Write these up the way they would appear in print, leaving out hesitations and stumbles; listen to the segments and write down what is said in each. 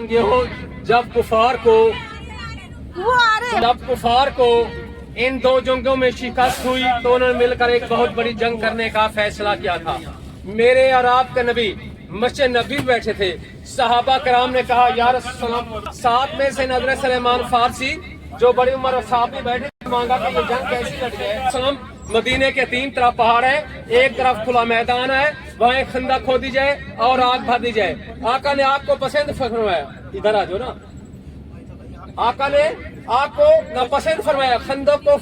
ये हो जब कुफार को इन दो जंगों में शिकस्त हुई तो उन्होंने मिलकर एक बहुत बड़ी जंग करने का फैसला किया था। मेरे और आपके नबी मस्जिद नबी बैठे थे। सहाबा कराम ने कहा या रसूल अल्लाह, साथ में से हज़रत सलेमान फारसी जो बड़ी उम्र साहब बैठे, मांगा कि ये जंग कैसी लड़ जाए। सलम मदीने के 3 तरफ पहाड़ है, एक तरफ खुला मैदान है, वहाँ एक खंदा खोदी जाए और आग भर दी जाए। आका ने आग को पसंद फरमाया, इधर आ जाओ ना, आका ने आग को नापसंद फरमाया, खंदों को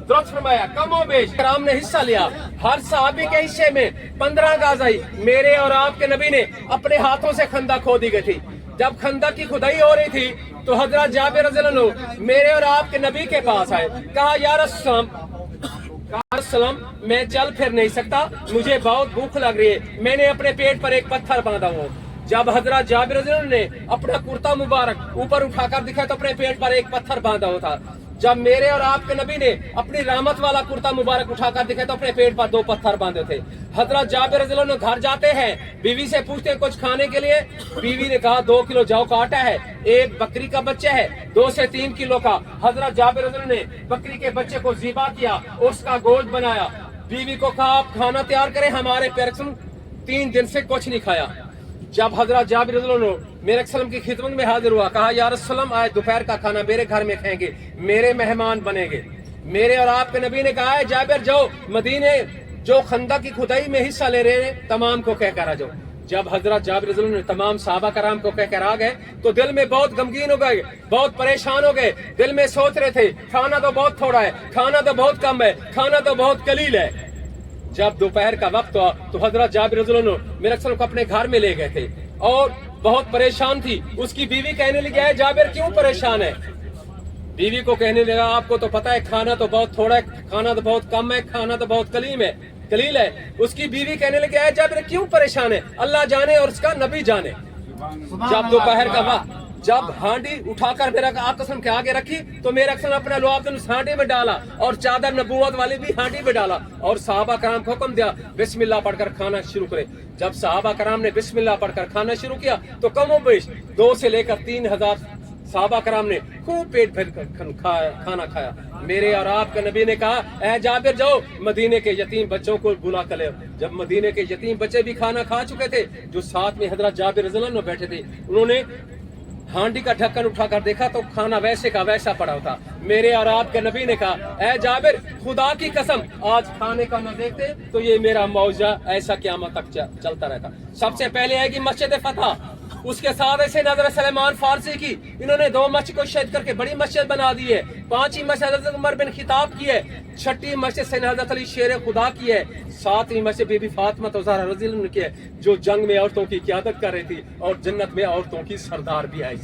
दुरुस्त फरमाया, कमो बेश कराम ने हिस्सा लिया। हर सहाबी के हिस्से में 15 गाज आई। मेरे और आपके नबी ने अपने हाथों से खंदा खोदी गई थी। जब खंदा की खुदाई हो रही थी तो हजरत जाबिर रज़ियल्लाहु अन्हु मेरे और आपके नबी के पास आए, कहा या रसूल मैं चल फिर नहीं सकता, मुझे बहुत भूख लग रही है, मैंने अपने पेट पर एक पत्थर बांधा हुआ। जब हजरत जाबिर रज़ियल्लाहु अन्हु ने अपना कुर्ता मुबारक ऊपर उठाकर दिखाया तो अपने पेट पर एक पत्थर बांधा हुआ था। जब मेरे और आपके नबी ने अपनी रहमत वाला कुर्ता मुबारक उठाकर दिखाया तो अपने पेट पर 2 पत्थर बांधे थे। हजरत जाबिर रज़ियल्लाहु अन्हु घर जाते हैं, बीवी से पूछते हैं कुछ खाने के लिए। बीवी ने कहा 2 किलो जौ का आटा है, 1 बकरी का बच्चा है, 2 से 3 किलो का। हजरत जाबिर रज़ियल्लाहु अन्हु ने बकरी के बच्चे को ज़िबा किया, उसका गोश्त बनाया। बीवी को कहा आप खाना तैयार करें, हमारे पैरक्सम 3 दिन से कुछ नहीं खाया। जब हजरत जाबिर रज़ियल्लाहु अन्हु मेरे सल्लम की खिदमत में हाजिर हुआ, कहा या रसूल अल्लाह, आज दोपहर का खाना मेरे घर में खाएंगे, मेरे मेहमान बनेंगे। मेरे और आपके नबी ने कहा है जाबिर जाओ मदीने जो खंदा की खुदाई में हिस्सा ले रहे हैं तमाम को कहकर आ जाओ। जब हजरत जाबिर रज़ियल्लाहु अन्हु तमाम सहाबा कराम को कहकर आ गए तो दिल में बहुत गमगीन हो गए, बहुत परेशान हो गए। दिल में सोच रहे थे खाना तो बहुत थोड़ा है, खाना तो बहुत कम है, खाना तो बहुत कलील है। जब दोपहर का वक्त हुआ तो हजरत जाबिर रज़ियल्लाहु अन्हु मेरे सल्लम को अपने घर में ले गए थे और बहुत परेशान थी। उसकी बीवी कहने लगी है जाबिर क्यों परेशान है। बीवी को कहने लगा आपको तो पता है खाना तो बहुत थोड़ा है, खाना तो बहुत कम है, खाना तो बहुत कलील है। उसकी बीवी कहने लगी है जाबिर क्यों परेशान है, अल्लाह जाने और उसका नबी जाने। जब दोपहर का वक्त जब हांडी उठाकर मेरा आकस्म के आगे रखी तो मेरा अक्सर अपना लुआब उस हांडी में डाला और चादर नबूवत वाली भी हांडी में डाला और सहाबा कराम को हुक्म दिया बिस्मिल्लाह पढ़कर खाना शुरू करे। जब सहाबा कराम ने बिस्मिल्लाह पढ़कर खाना शुरू किया तो कमो बेश 2 से लेकर 3000 सहाबा कराम ने खूब पेट भर खाना खाया। मेरे और आपके नबी ने कहा ऐ जाबिर जाओ मदीने के यतीम बच्चों को बुला कर ले। जब मदीने के यतीम बच्चे भी खाना खा चुके थे, जो साथ में हजरत जाबिर रज़ियल्लाहु अन्हु बैठे थे, उन्होंने हांडी का ढक्कन उठाकर देखा तो खाना वैसे का वैसा पड़ा था। मेरे और आपके नबी ने कहा ऐ जाबिर खुदा की कसम आज खाने का न देखते तो ये मेरा मौजा ऐसा क़यामत तक चलता रहता। सबसे पहले आएगी मस्जिद फतह, उसके साथ ऐसे हज़रत सलेमान फारसी की, इन्होंने 2 मस्जिद को शहीद करके बड़ी मस्जिद बना दी है। 5वीं मस्जिद हज़रत उमर बिन खिताब की है, 6ठी मस्जिद से हज़रत अली शेर खुदा की है, 7वीं मस्जिद बीबी फातिमा ज़हरा रज़ियल्लाहु अन्हा की है जो जंग में औरतों की क़यादत कर रही थी और जन्नत में औरतों की सरदार भी आई।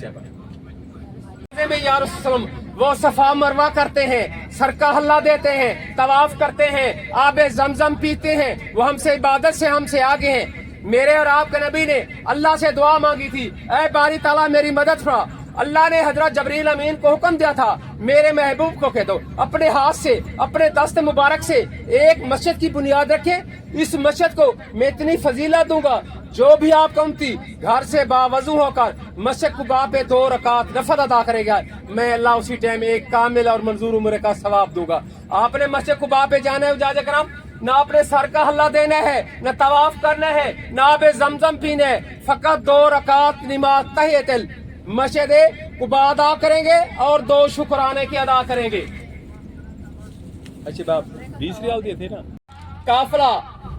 या रसूल वो सफा मरवा करते हैं, सर का हल्ला देते हैं, तवाफ करते हैं, आबे ज़मज़म पीते हैं, वो हमसे इबादत से हमसे आगे हैं। मेरे और आपके नबी ने अल्लाह से दुआ मांगी थी ऐ बारी ताला मेरी मदद फरमा। अल्लाह ने हजरत जबरील अमीन को हुक्म दिया था मेरे महबूब को कह दो अपने हाथ से अपने दस्त मुबारक से एक मस्जिद की बुनियाद रखे, इस मस्जिद को मैं इतनी फजीलत दूंगा जो भी आपका उम्मती घर से बावजू होकर मस्जिद कुबा पे 2 रकात नफल अदा करेगा, मैं अल्लाह उसी टाइम एक कामिल और मंजूर उम्र का सवाब दूंगा। आपने मस्जिद कुबा पे जाना है उजाजे कराम, ना अपने सर का हल्ला देना है, न तवाफ करना है, ना आबे ज़मज़म पीना है, फकत 2 रकात नमाज तहियतुल मस्जिद कुबा अदा करेंगे और 2 शुक्राने की अदा करेंगे। अच्छी बात 20 रियाल दिए थे ना। काफिला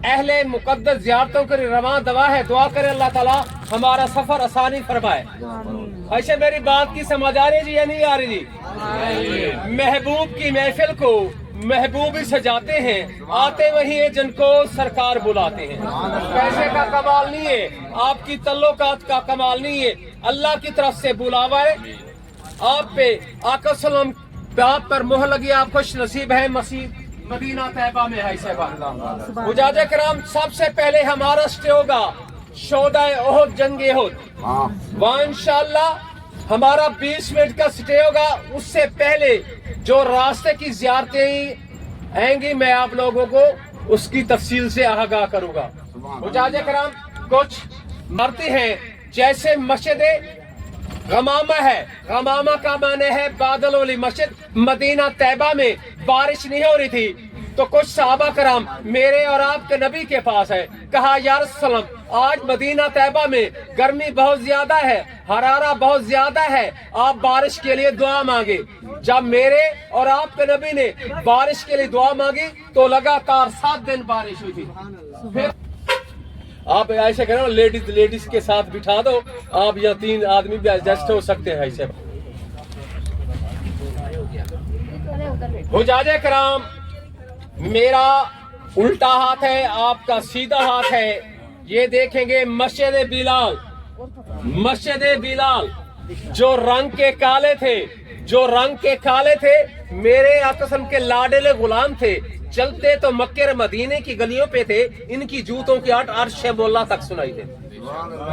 अहले मुकद्दस ज़ियारतों के रवां दवा है, दुआ करे अल्लाह ताला हमारा सफर आसानी फरमाए। अच्छा मेरी बात की समझ आ रही जी या नहीं आ रही जी। महबूब की महफिल को महबूब ही सजाते हैं, आते वही है जिनको सरकार बुलाते हैं। पैसे का कमाल नहीं है, आपकी तल्लुकात का कमाल नहीं है, अल्लाह की तरफ से बुलावा है आप पे। आका सल्लम बात पर मोहर लगी, आप खुश नसीब है मसीह मदीना तैयबा में है। मुजाहिद कराम सबसे पहले हमारा स्टे होगा शोदाए ओहद जंगे ओहद, वहाँ इंशाअल्लाह हमारा 20 मिनट का स्टे होगा। उससे पहले जो रास्ते की ज़ियारतें आएंगी मैं आप लोगों को उसकी तफसील से आगाह करूंगा। मुजाहिद कराम कुछ मरते हैं जैसे मस्जिद गमामा है, गमामा का माने है बादल वाली मस्जिद। मदीना तैयबा में बारिश नहीं हो रही थी तो कुछ सहाबा कराम मेरे और आपके नबी के पास है, कहा या रसूल अल्लाह आज मदीना तैयबा में गर्मी बहुत ज्यादा है, हरारा बहुत ज्यादा है, आप बारिश के लिए दुआ मांगे। जब मेरे और आपके नबी ने बारिश के लिए दुआ मांगी तो लगातार 7 दिन बारिश हुई थी। फिर आप ऐसे करो, लेडीज के साथ बिठा दो, आप यहाँ 3 आदमी भी एडजस्ट हो सकते हैं। ऐसे हुजाजे कराम, मेरा उल्टा हाथ है, आपका सीधा हाथ है। ये देखेंगे मस्जिद बिलाल, मस्जिद बिलाल जो रंग के काले थे, जो रंग के काले थे, मेरे आकसम के लाडले गुलाम थे। चलते तो मक्के और मदीने की गलियों पे थे, इनकी जूतों की आट अर्श मोल्ला तक सुनाई दे।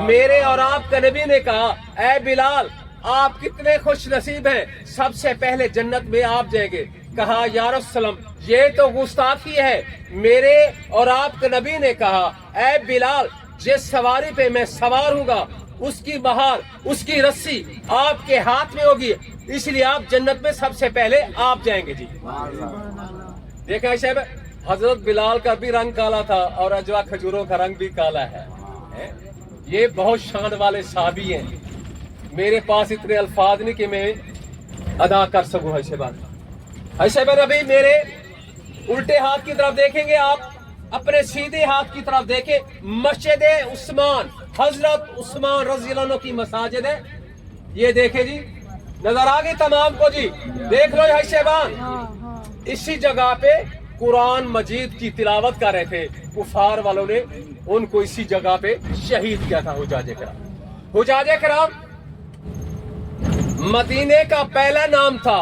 मेरे और आपका नबी ने कहा ऐ बिलाल आप कितने खुश नसीब हैं, सबसे पहले जन्नत में आप जाएंगे। कहा या रसूल अल्लाह ये तो गुस्ताखी है। मेरे और आपके नबी ने कहा ऐ बिलाल जिस सवारी पे मैं सवार हूँगा उसकी बहार, उसकी रस्सी आपके हाथ में होगी, इसलिए आप जन्नत में सबसे पहले आप जाएंगे। जी देखा साहब, हजरत बिलाल का भी रंग काला था और अजवा खजूरों का रंग भी काला है। ये बहुत शान वाले साहबी हैं। मेरे पास इतने अल्फाज नहीं कि मैं अदा कर सकूं ऐसे बात। ऐसे बार अभी मेरे उल्टे हाथ की तरफ देखेंगे आप, अपने सीधे हाथ की तरफ देखें, मस्जिद उस्मान, हजरत उस्मान रज़ी अल्लाह अन्हु की मसाजिद है। ये देखे जी, नजर आ गई तमाम को जी, देख लो हैशेबान। इसी जगह पे कुरान मजीद की तिलावत कर रहे थे, कुफार वालों ने उनको इसी जगह पे शहीद किया था। हुजाजे कराम, हुजाजे कराम मदीने का पहला नाम था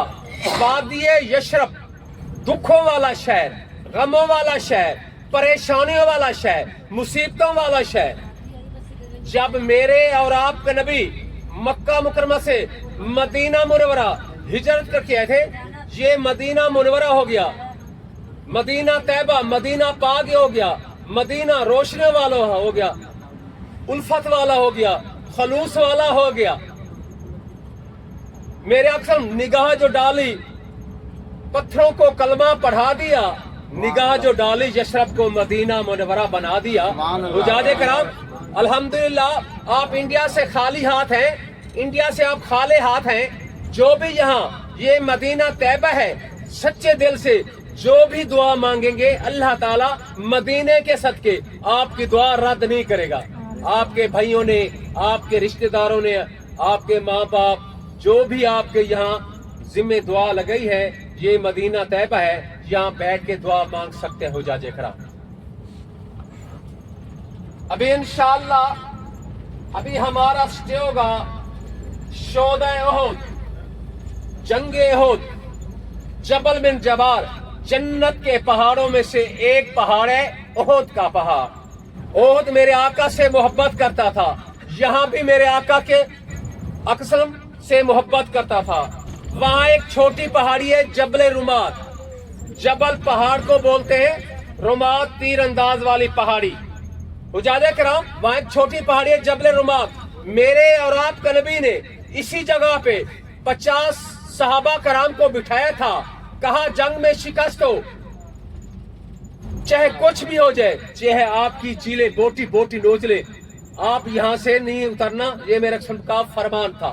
वादिये यशरब, दुखों वाला शहर, गमों वाला शहर, परेशानियों वाला शहर, मुसीबतों वाला शहर। जब मेरे और आपके नबी मक्का मुकरमा से मदीना मुनव्वरा हिजरत करके आए थे, ये मदीना मुनव्वरा हो गया, मदीना तैयबा, मदीना पाक हो गया, मदीना रोशनी वाला हो गया, उल्फत वाला हो गया, खलूस वाला हो गया। मेरे अक्सर निगाह जो डाली पत्थरों को कलमा पढ़ा दिया, निगाह जो डाली यशरब को मदीना मुनव्वरा बना दिया। हुजाजे कराम अल्हम्दुलिल्लाह आप इंडिया से खाली हाथ हैं, इंडिया से आप खाली हाथ हैं। जो भी यहाँ ये मदीना तैयबा है, सच्चे दिल से जो भी दुआ मांगेंगे अल्लाह ताला मदीने के सदके आपकी दुआ रद्द नहीं करेगा। आपके भाइयों ने, आपके रिश्तेदारों ने, आपके माँ बाप जो भी आपके यहाँ जिम्मे दुआ लगाई है, ये मदीना तैयबा है, यहाँ बैठ के दुआ मांग सकते हो। हुजाजे कराम अभी इंशाअल्लाह अभी हमारा स्टे होगा शोदा ओहद, जंगे ओहद, जबल बिन जबार, जन्नत के पहाड़ों में से एक पहाड़ है ओहद का पहाड़। ओहद मेरे आका से मोहब्बत करता था, यहाँ भी मेरे आका के अक्सम से मोहब्बत करता था। वहाँ एक छोटी पहाड़ी है जबल रुमात, जबल पहाड़ को बोलते हैं रुमात, तीर अंदाज वाली पहाड़ी। हुजाजे कराम वहाँ एक छोटी पहाड़ी है जबल रुमात। मेरे और आपके नबी ने इसी जगह पे 50 सहाबा कराम को बिठाया था, कहा जंग में शिकस्त हो, चाहे कुछ भी हो जाए, चाहे आपकी चीले बोटी बोटी नोच ले, आप यहाँ से नहीं उतरना, ये मेरे का फरमान था।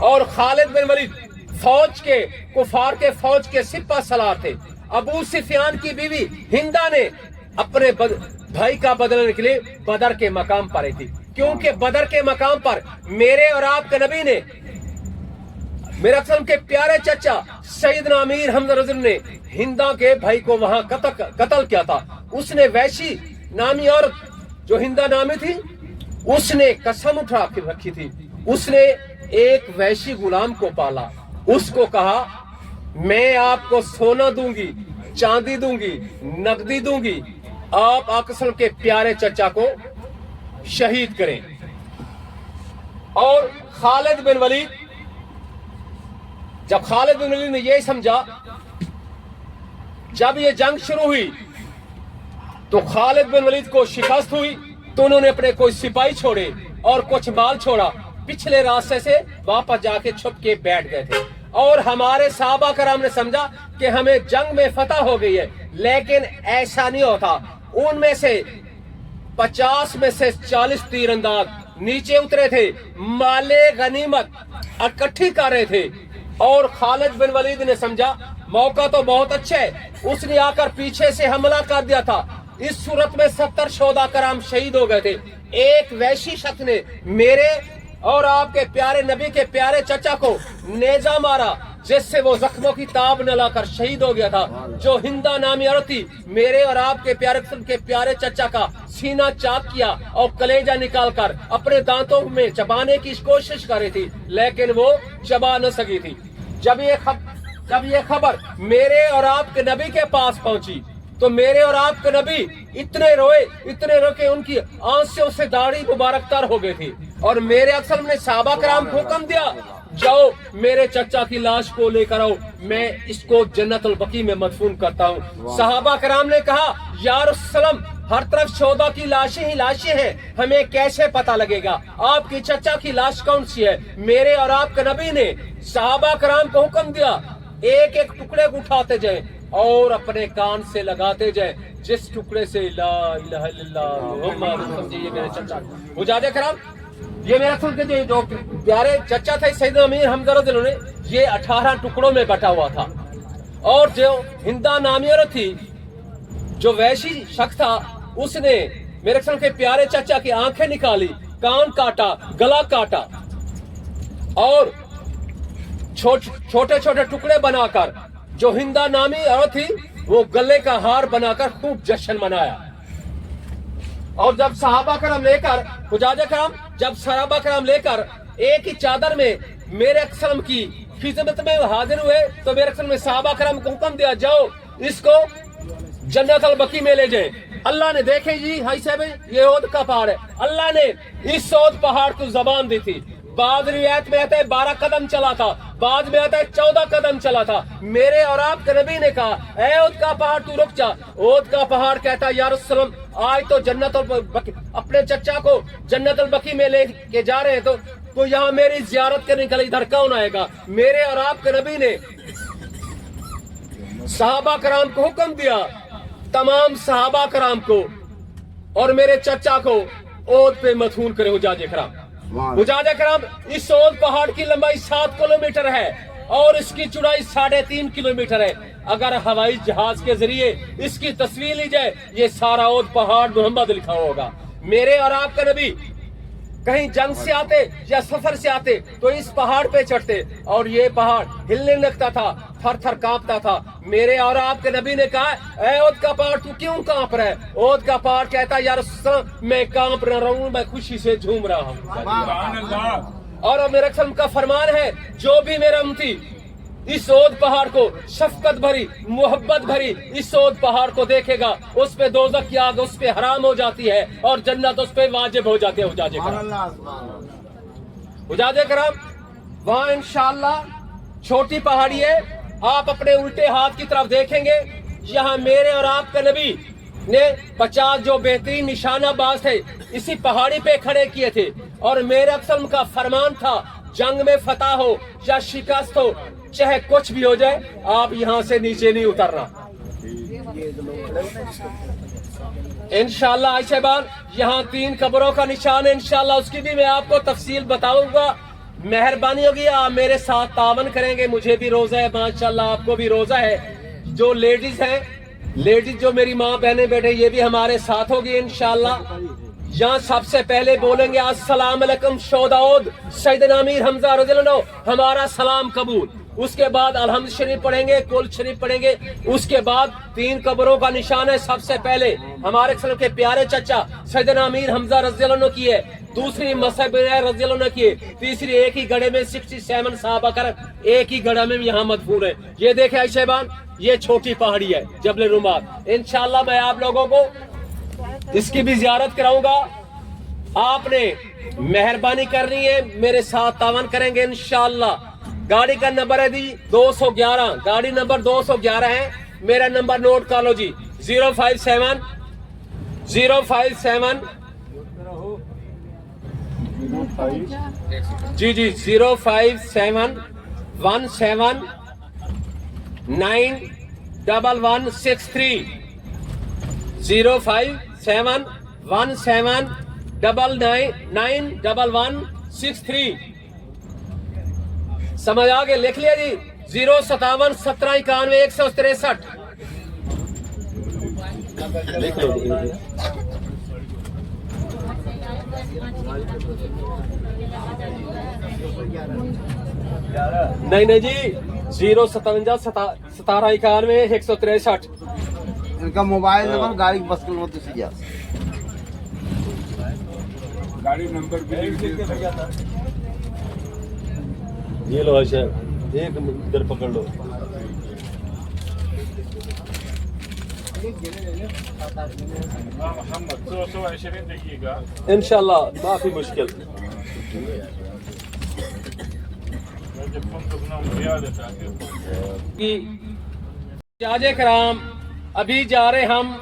और खालिद बिन वलीद फौज के, कुफार के फौज के सिपा सलार थे। अबू सुफियान की बीवी हिंदा ने अपने भाई का बदलने के लिए बदर के मकाम पर आई थी, क्योंकि बदर के मकाम पर मेरे और आपके नबी ने, मेरे अक्सर के प्यारे चचा सईदना अमीर हमजा रज़ी ने हिंदा के भाई को वहां कत्ल किया था। उसने वैशी नामी औरत जो हिंदा नामी थी, उसने कसम उठा के रखी थी, उसने एक वैशी गुलाम को पाला, उसको कहा मैं आपको सोना दूंगी, चांदी दूंगी, नकदी दूंगी, आप आकसम के प्यारे चचा को शहीद करें। और खालिद बिन वलीद, जब खालिद बिन वलीद ने यही समझा, जब ये जंग शुरू हुई तो खालिद बिन वलीद को शिकस्त हुई, तो उन्होंने अपने कोई सिपाही छोड़े और कुछ माल छोड़ा, पिछले रास्ते से वापस जाके छुप के बैठ गए थे। और हमारे सहाबा कराम ने समझा कि हमें जंग में फतह हो गई है, लेकिन ऐसा नहीं होता। उनमें से 50 में से 40 तीरंदाज नीचे उतरे थे, माले गनीमत इकट्ठी कर रहे थे। और खालिद बिन वलीद ने समझा मौका तो बहुत अच्छा है, उसने आकर पीछे से हमला कर दिया था। इस सूरत में 70 शोहदा कराम शहीद हो गए थे। एक वैशी शख्स ने मेरे और आपके प्यारे नबी के प्यारे चचा को नेजा मारा, जिससे वो जख्मों की ताब न लाकर शहीद हो गया था। जो हिंदा नामी औरत थी, मेरे और आपके प्यारे चचा का सीना चाक किया और कलेजा निकाल कर अपने दांतों में चबाने की कोशिश कर रही थी, लेकिन वो चबा न सकी थी। जब ये खबर मेरे और आपके नबी के पास पहुंची तो मेरे और आपके नबी इतने रोए कि उनकी आंसुओं से दाढ़ी मुबारक तर हो गई थी। और मेरे अक्सर ने सहाबा कराम को हुक्म दिया, जाओ मेरे चचा की लाश को लेकर आओ, मैं इसको जन्नतुल बकी में मदफून करता हूँ। सहाबा कराम ने कहा, या रसूलल्लाह, हर तरफ शोहदा की लाशें ही लाशें हैं, हमें कैसे पता लगेगा आपकी चचा की लाश कौन सी है। मेरे और आपके नबी ने सहाबा कराम को हुक्म दिया, एक एक टुकड़े को उठाते जाए और अपने कान से लगाते जाए, जिस टुकड़े से ला इलाहा इल्लल्लाह मुहम्मद समझिए मेरे चचा। मुजाहिद कराम, ये मेरे असल के जो प्यारे चचा थे सैयदना अमीर हमजा रज़ियल्लाहु अन्हु, ये 18 टुकड़ों में बटा हुआ था। और जो हिंदा नामी औरत थी, जो वैशी शख्स था, उसने मेरे असल के प्यारे चचा की आंखें निकाली, कान काटा, गला काटा और छोटे छोटे टुकड़े बनाकर जो हिंदा नामी औरत थी वो गले का हार बनाकर खूब जश्न मनाया। और जब सहाबा करम लेकर एक ही चादर में मेरे अक्सर की खिदमत में हाजिर हुए तो मेरे अक्सर में सहाबा करम को हुक्म दिया, जाओ इसको जन्नतुल बकी में ले जाए। अल्लाह ने, देखे जी हाई साहब, ये ओद का पहाड़ है, अल्लाह ने इस ओद पहाड़ को जबान दी थी। बाद रिवायत में आता है 12 कदम चला था, बाद में आता है 14 कदम चला था। मेरे और आपके नबी ने कहा, ऐ ओद का पहाड़ तू रुक जा। ओद का पहाड़ कहता, या रसूलल्लाह, आज तो जन्नतुल बकी, अपने चचा को जन्नतुल बकी में ले के जा रहे हैं, तो यहाँ मेरी जियारत करने के लिए इधर कौन आएगा। मेरे और आपके नबी ने सहाबा कराम को हुक्म दिया, तमाम सहाबा कराम को और मेरे चचा को ओद पे मदफून करे। हुजाजे कराम, इस ओद पहाड़ की लंबाई 7 किलोमीटर है और इसकी चौड़ाई 3.5 किलोमीटर है। अगर हवाई जहाज के जरिए इसकी तस्वीर ली जाए, ये सारा ओद पहाड़ मुहम्मद लिखा होगा। मेरे और आपका नबी कहीं जंग से आते या सफर से आते तो इस पहाड़ पे चढ़ते और ये पहाड़ हिलने लगता था, थर थर कांपता था। मेरे और आपके नबी ने कहा, ऐ ओद का पहाड़ तू क्यों कांप रहा है। ओद का पहाड़ कहता, यार मैं कांप न रहा हूं, मैं खुशी से झूम रहा हूं। और मेरे रसूल का फरमान है, जो भी मेरा उम्मती इस ओद पहाड़ को शफकत भरी मोहब्बत भरी इस ओद पहाड़ को देखेगा, उस पे दोज़ख की आग उस पे हराम हो जाती है और जन्नत उस पे वाजिब हो जाती है। हुजाजे कराम, वहाँ इंशाअल्लाह छोटी पहाड़ी है, आप अपने उल्टे हाथ की तरफ देखेंगे, यहाँ मेरे और आपके नबी ने 50 जो बेहतरीन निशानाबाज थे इसी पहाड़ी पे खड़े किए थे। और मेरे अक्सर का फरमान था, जंग में फतह हो या शिकस्त हो, चाहे कुछ भी हो जाए, आप यहाँ से नीचे नहीं उतरना। इंशाअल्लाह आइशेबान, यहाँ 3 कब्रों का निशान है, इंशाअल्लाह उसकी भी मैं आपको तफसील बताऊंगा। मेहरबानी होगी आप मेरे साथ तावन करेंगे, मुझे भी रोजा है माशाअल्लाह, आपको भी रोजा है। जो लेडीज हैं, लेडीज जो मेरी माँ बहने बैठे, ये भी हमारे साथ होगी इंशाअल्लाह। यहाँ सबसे पहले बोलेंगे अस्सलाम अलैकुम शोदाउद सैयदना अमीर हमजा रज़ियल्लाहु अन्हु, हमारा सलाम कबूल। उसके बाद अलहम्द शरीफ पढ़ेंगे, कुल शरीफ पढ़ेंगे। उसके बाद 3 कब्रों का निशान है। सबसे पहले हमारे के प्यारे चचा सैयदना अमीर हमजा रज़ियल्लाहु अन्हु की है, दूसरी मसहब रज़ियल्लाहु अन्हु की है, तीसरी एक ही गड्ढे में 67 सहाबा करम एक ही गड्ढे में यहाँ मदफून है। ये देखे आइशेबान, ये छोटी पहाड़ी है जबल रुमात। इंशाअल्लाह मैं आप लोगों को इसकी भी जियारत कराऊंगा। आपने मेहरबानी करनी है, मेरे साथ तावन करेंगे इंशाअल्लाह। गाड़ी का नंबर है जी 211, गाड़ी नंबर 211 है। मेरा नंबर नोट कर लो जी, 057 جی جی 05717911163 05717911163 سمجھ آگے لکھ لیا جی 05717911163 لکھ لو نہیں جی 05717911163 ان کا موبائل نمبر گاڑی بس کے نوٹ سے جا گاڑی نمبر بھی یہ لو ایسا ایک ادھر پکڑ لو محمد 220 دیکھیے گا انشاءاللہ معافی مشکل حجاج کرام ابھی جا رہے ہم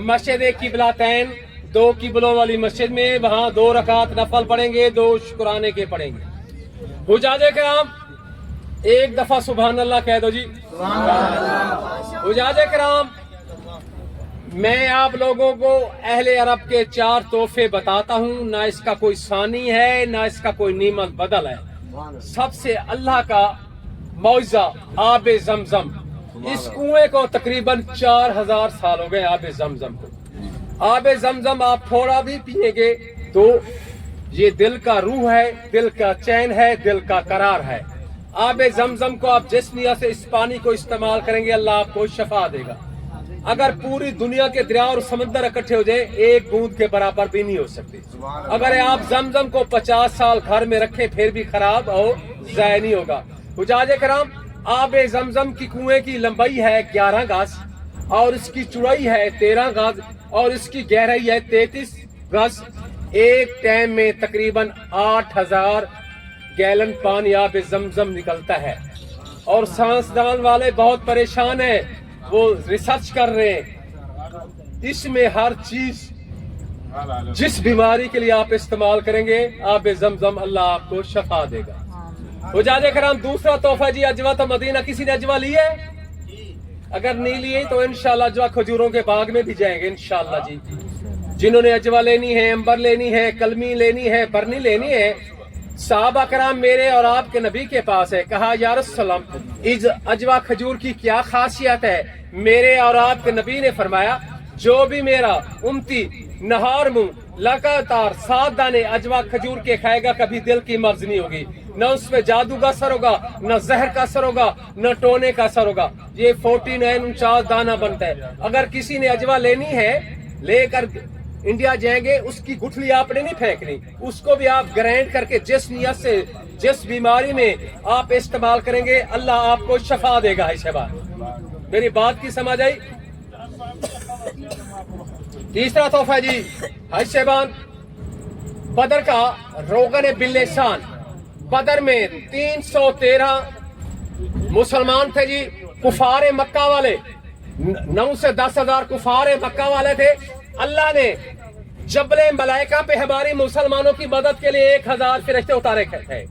مسجد قبلتین 2 قبلوں والی مسجد میں وہاں 2 رکعت نفل پڑھیں گے 2 شکرانے کے پڑھیں گے حجاج کرام ایک دفعہ سبحان اللہ کہہ دو جی حجاج کرام میں آپ لوگوں کو اہل عرب کے 4 تحفے بتاتا ہوں نہ اس کا کوئی ثانی ہے نہ اس کا کوئی نعمت بدل ہے سب سے اللہ کا معجزہ آب زمزم اس کنویں کو تقریباً 4000 سال ہو گئے آب زمزم کو آب زمزم آپ تھوڑا بھی پیئیں گے تو یہ دل کا روح ہے دل کا چین ہے دل کا قرار ہے آب زمزم کو آپ جس نیت سے اس پانی کو استعمال کریں گے اللہ آپ کو شفا دے گا اگر پوری دنیا کے دریا اور سمندر اکٹھے ہو جائے ایک بوند کے برابر بھی نہیں ہو سکتی اگر آپ زمزم کو 50 سال گھر میں رکھیں پھر بھی خراب اور ضائع نہیں ہوگا حجاج کرام آب زمزم کی کنویں کی لمبائی ہے 11 گز اور اس کی چوڑائی ہے 13 گز اور اس کی گہرائی ہے 33 گز ایک ٹائم میں تقریباً 8000 گیلن پانی آب زمزم نکلتا ہے اور سائنسدان والے بہت پریشان ہیں وہ ریسرچ کر رہے ہیں اس میں ہر چیز جس بیماری کے لیے آپ استعمال کریں گے آب زمزم اللہ آپ کو شفا دے گا حجاج کرام دوسرا تحفہ جی اجوا تو مدینہ کسی نے اجوا لی ہے اگر نہیں لیے تو انشاءاللہ اجوا کھجوروں کے باغ میں بھی جائیں گے انشاءاللہ جی جنہوں نے اجوا لینی ہے امبر لینی ہے کلمی لینی ہے برنی لینی ہے صحابہ کرام میرے اور آپ کے نبی کے پاس ہے کہا یا رسول اللہ اس اجوا کھجور کی کیا خاصیت ہے میرے اور آپ کے نبی نے فرمایا جو بھی میرا امتی نہار منہ لگاتار 7 دانے اجوا کھجور کے کھائے گا کبھی دل کی مرض نہیں ہوگی نہ اس پہ جادو کا اثر ہوگا نہ زہر کا اثر ہوگا نہ ٹونے کا اثر ہوگا یہ 49 دانہ بنتا ہے اگر کسی نے اجوا لینی ہے لے کر انڈیا جائیں گے اس کی گٹھلی آپ نے نہیں پھینکنی اس کو بھی آپ گرائنڈ کر کے جس نیت سے جس بیماری میں آپ استعمال کریں گے اللہ آپ کو شفا دے گا اس بات میری بات کی سمجھ آئی تیسرا تحفہ جی حج شہبان بدر کا روغن باللسان بدر میں 313 مسلمان تھے جی کفار مکہ والے 9 سے 10,000 کفار مکہ والے تھے اللہ نے جبل ملائکہ پہ ہماری مسلمانوں کی مدد کے لیے 1000 فرشتے اتارے تھے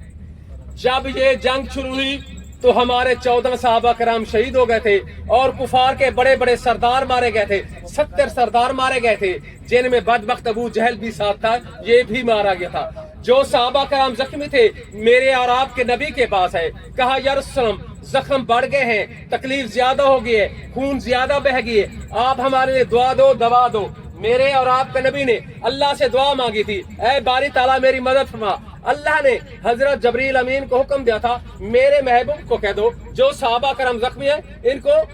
جب یہ جنگ شروع ہوئی تو ہمارے 14 صحابہ کرام شہید ہو گئے تھے اور کفار کے بڑے بڑے سردار مارے گئے تھے 70 سردار مارے گئے تھے جن میں بدبخت ابو جہل بھی ساتھ تھا یہ بھی مارا گیا تھا جو صحابہ کرام زخمی تھے میرے اور آپ کے نبی کے پاس ہے کہا یا رسول اللہ زخم بڑھ گئے ہیں تکلیف زیادہ ہو گئی ہے خون زیادہ بہ گئی ہے آپ ہمارے لیے دعا دو دوا دو میرے اور آپ کے نبی نے اللہ سے دعا مانگی تھی اے باری تعالیٰ میری مدد فرما اللہ نے حضرت جبریل امین کو حکم دیا تھا میرے محبوب کو کہہ دو جو صحابہ کرام زخمی ہیں ان کو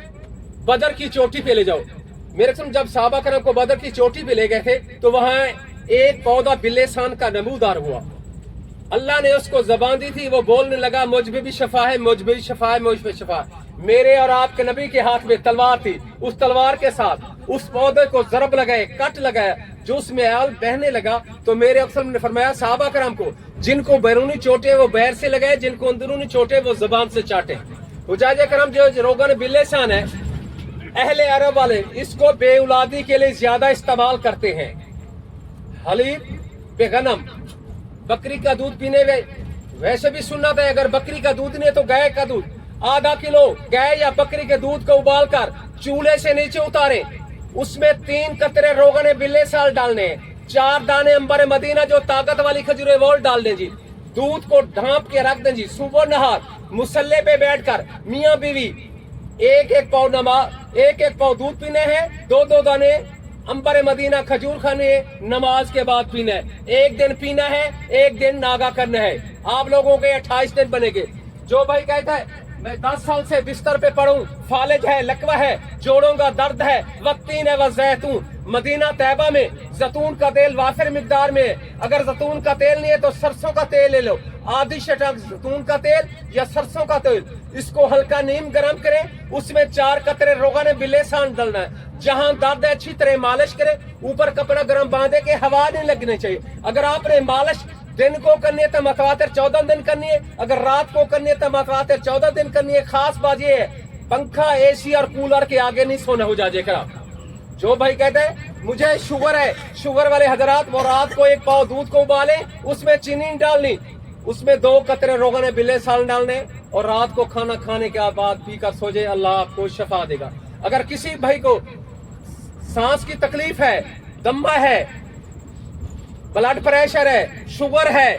بدر کی چوٹی پہ لے جاؤ میرے سن جب صحابہ کرام کو بدر کی چوٹی پہ لے گئے تھے تو وہاں ایک پودا بلسان کا نمودار ہوا اللہ نے اس کو زبان دی تھی وہ بولنے لگا مجھ میں بھی شفا ہے مجھ میں بھی شفا ہے مجھ میں شفا ہے میرے اور آپ کے نبی کے ہاتھ میں تلوار تھی اس تلوار کے ساتھ اس پودے کو ضرب لگائے کٹ لگایا جو اس میں آل بہنے لگا تو میرے اکثر نے فرمایا صحابہ کرام کو جن کو بیرونی چوٹے وہ بیر سے لگائے جن کو اندرونی چوٹے وہ زبان سے چاٹے حجاج کرام جو روغن باللسان ہے اہل عرب والے اس کو بے اولادی کے لیے زیادہ استعمال کرتے ہیں حلیب بے غنم बकरी का दूध पीने में वैसे भी सुन्नत है, अगर बकरी का दूध नहीं तो गाय का दूध, आधा किलो गाय या बकरी के दूध को उबालकर चूल्हे से नीचे उतारे, उसमें 3 कतरे रोगन बिल्ले साल डालने, 4 दाने अंबर मदीना जो ताकत वाली खजूर वो डाल दें जी, दूध को ढांप के रख दें जी, सुबह नहार मुसल्ले पे बैठकर मियाँ बीवी एक एक पाव दूध पीने हैं, 2 दाने अंबर मदीना खजूर खाने हैं, नमाज के बाद पीना है, 1 दिन पीना है, 1 दिन नागा करना है। आप लोगों के 28 दिन बनेंगे। जो भाई कहता है मैं 10 साल से बिस्तर पे पड़ूं, फालिज है, लकवा है, जोड़ों का दर्द है, वक्तीन है व जैतून, मदीना तैयबा में जैतून का तेल वाफिर मिकदार में है। अगर जैतून का तेल नहीं है तो सरसों का तेल ले लो, आधी शटक जैतून का तेल या सरसों का तेल, इसको हल्का नीम गरम करें, उसमें 4 कतरे रोगन बिलेसान डालना है, जहां दर्द है अच्छी तरह मालिश करें, ऊपर कपड़ा गर्म बांधे के हवा नहीं लगनी चाहिए। अगर आपने मालिश दिन को करनी है तो मतवातिर 14 दिन करनी है, अगर रात को करनी है तो मतवातिर 14 दिन करनी है। खास बात ये है पंखा एसी और कूलर के आगे नहीं सोना हो जाए करा। जो भाई कहते हैं मुझे शुगर है, शुगर वाले हजरात वो रात को 1 पाव दूध को उबाले, उसमें चीनी डालनी, उसमें 2 कतरे रोगन बिल्ले साल डालने और रात को खाना खाने के बाद पीकर सो जाए, अल्लाह आपको शफा देगा। अगर किसी भाई को सांस की तकलीफ है, दमा है, ब्लड प्रेशर है, शुगर है,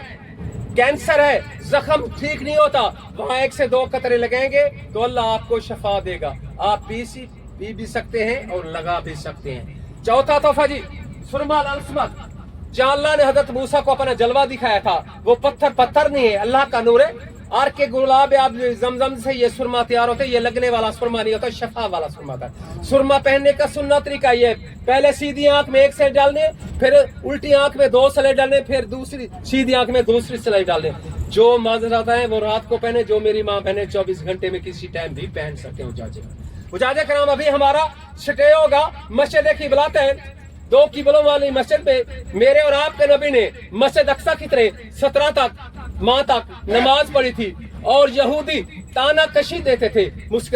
कैंसर है, जख्म ठीक नहीं होता, वहां 1 से 2 कतरे लगेंगे तो अल्लाह आपको शफा देगा। आप पी भी सकते हैं और लगा भी सकते हैं। चौथा तोहफा जी सुरमा अलस्मत, जहां अल्लाह ने हजरत मूसा को अपना जलवा दिखाया था, वो पत्थर नहीं है, अल्लाह का नूर है। आर के गुलाब आप जमजम से ये सुरमा तैयार होते, ये लगने वाला सुरमा नहीं होता, शफा वाला सुरमा था। सुरमा पहनने का सुन्ना तरीका ये, पहले सीधी आंख में 1 सलाई डालने, फिर उल्टी आंख में 2 सलाई डालने, फिर दूसरी सीधी आंख में दूसरी सलाई डालने। जो माजरात है वो रात को पहने, जो मेरी माँ पहने 24 घंटे में किसी टाइम भी पहन सकते हैं। उजाजे कराम अभी हमारा स्टे होगा मस्जिद की बुलाते हैं, 2 किबलों वाली मस्जिद में मेरे और आपके नबी ने मस्जिद अक्सा की तरह 17 तक माँ तक नमाज पढ़ी थी, और यहूदी ताना कशी देते थे,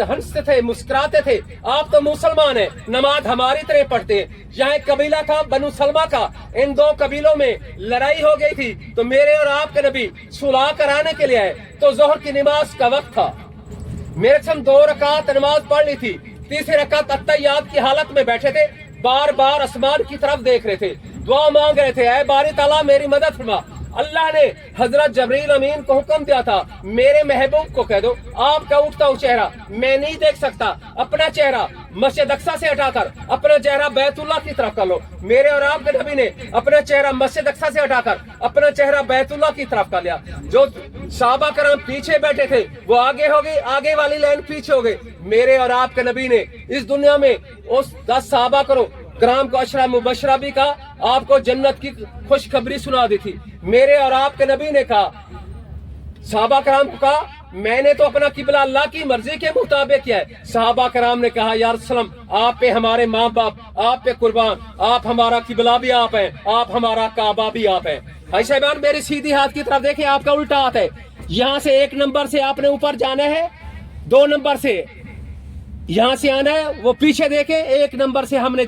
हंसते थे, मुस्कुराते थे। आप तो मुसलमान हैं, नमाज हमारी तरह पढ़ते हैं। यहाँ एक कबीला था बनु सलमा का, इन 2 कबीलों में लड़ाई हो गई थी, तो मेरे और आपके नबी सुलह कराने के लिए आए। तो जोहर की नमाज का वक्त था, मेरे संग 2 रकात नमाज पढ़ ली थी, तीसरी रकात अत्तहियात की हालत में बैठे थे, बार बार आसमान की तरफ देख रहे थे, दुआ मांग रहे थे, ऐ बारी ताला मेरी मदद फरमा। अल्लाह ने हजरत जबरील अमीन को हुक्म दिया था, मेरे महबूब को कह दो आपका उठता हुआ चेहरा मैं नहीं देख सकता, अपना चेहरा मस्जिद अक्सा से हटाकर अपना चेहरा बैतुल्लाह की तरफ कर लो। मेरे और आपके नबी ने अपना चेहरा मस्जिद अक्सा से हटाकर अपना चेहरा बैतुल्लाह की तरफ कर लिया। जो सहाबा करम पीछे बैठे थे वो आगे हो गए, आगे वाली लाइन पीछे हो गई। मेरे और आपके नबी ने इस दुनिया में उस 10 सहाबा करो ग्राम को अशरा मुबशरा भी कहा, आपको जन्नत की खुशखबरी सुना दी थी। मेरे और आपके नबी ने कहा, सहाबा कराम को कहा मैंने तो अपना किबला अल्लाह की मर्जी के मुताबिक किया है। सहाबा कराम ने कहा या रसूलल्लाह, आप पे हमारे माँ बाप आप पे कुर्बान, आप हमारा किबला भी आप हैं, आप हमारा काबा भी आप हैं। भाई साहबान मेरी सीधी हाथ की तरफ देखें, आपका उल्टा हाथ है। यहाँ से 1 नंबर से आपने ऊपर जाना है, 2 नंबर से यहाँ से आना है, वो पीछे देखें, 1 नंबर से हमने